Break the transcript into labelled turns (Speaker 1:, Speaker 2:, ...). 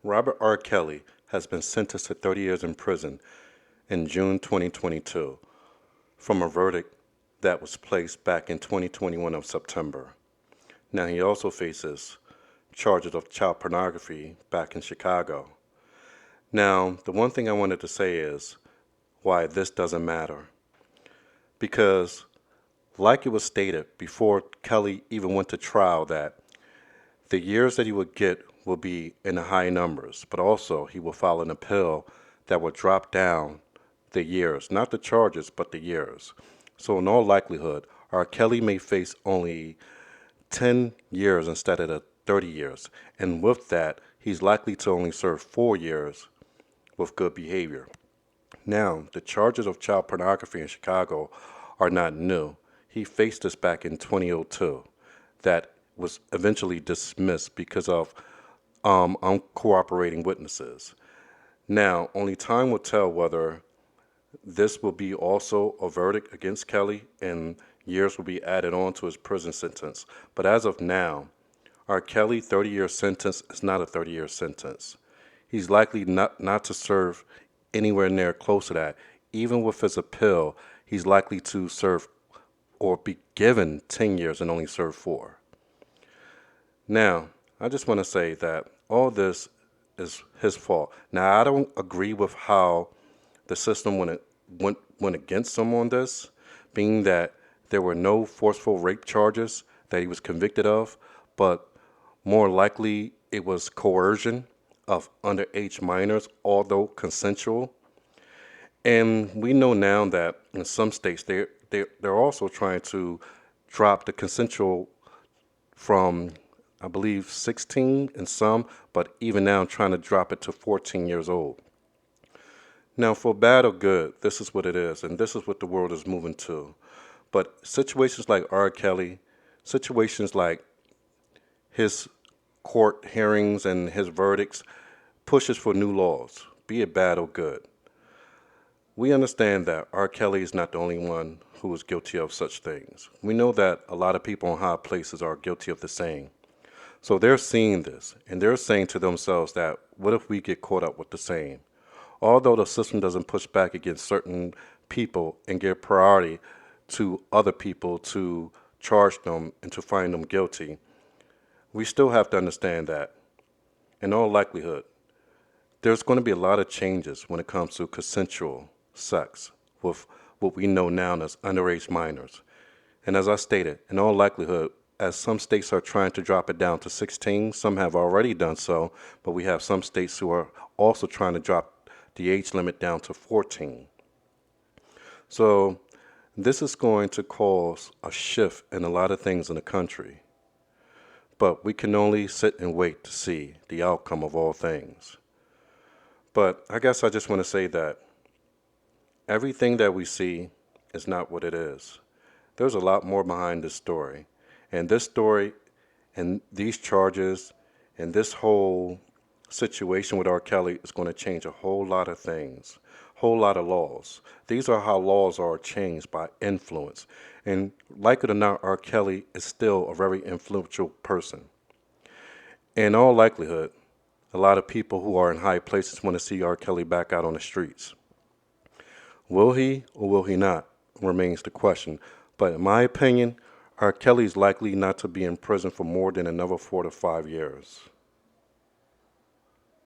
Speaker 1: Robert R. Kelly has been sentenced to 30 years in prison in June 2022 from a verdict that was placed back in 2021 of September. Now he also faces charges of child pornography back in Chicago. Now, the one thing I wanted to say is why this doesn't matter. Because, like it was stated before Kelly even went to trial, that the years that he would get will be in the high numbers, but also he will file an appeal that will drop down the years, not the charges, but the years. So in all likelihood, R. Kelly may face only 10 years instead of the 30 years. And with that, he's likely to only serve 4 years with good behavior. Now, the charges of child pornography in Chicago are not new. He faced this back in 2002. That was eventually dismissed because of uncooperating witnesses. Now, only time will tell whether this will be also a verdict against Kelly and years will be added on to his prison sentence. But as of now, R. Kelly 30-year sentence is not a 30-year sentence. He's likely not to serve anywhere near close to that. Even with his appeal, he's likely to serve or be given 10 years and only serve 4. Now, I just want to say that all this is his fault. Now, I don't agree with how the system went against him on this, being that there were no forceful rape charges that he was convicted of, but more likely it was coercion of underage minors, although consensual. And we know now that in some states they're also trying to drop the consensual from, I believe, 16 in some, but even now trying to drop it to 14 years old. Now, for bad or good, this is what it is, and this is what the world is moving to. But situations like R. Kelly, situations like his court hearings and his verdicts pushes for new laws, be it bad or good. We understand that R. Kelly is not the only one who is guilty of such things. We know that a lot of people in high places are guilty of the same. So they're seeing this, and they're saying to themselves that, what if we get caught up with the same? Although the system doesn't push back against certain people and give priority to other people to charge them and to find them guilty, we still have to understand that, in all likelihood, there's going to be a lot of changes when it comes to consensual sex with what we know now as underage minors. And as I stated, in all likelihood, as some states are trying to drop it down to 16, some have already done so, but we have some states who are also trying to drop the age limit down to 14. So this is going to cause a shift in a lot of things in the country. But we can only sit and wait to see the outcome of all things. But I guess I just want to say that everything that we see is not what it is. There's a lot more behind this story. And this story and these charges and this whole situation with R. Kelly is going to change a whole lot of things, whole lot of laws. These are how laws are changed, by influence. And like it or not, R. Kelly is still a very influential person. In all likelihood, a lot of people who are in high places want to see R. Kelly back out on the streets. Will he or will he not remains the question. But in my opinion, R. Kelly is likely not to be in prison for more than another 4 to 5 years.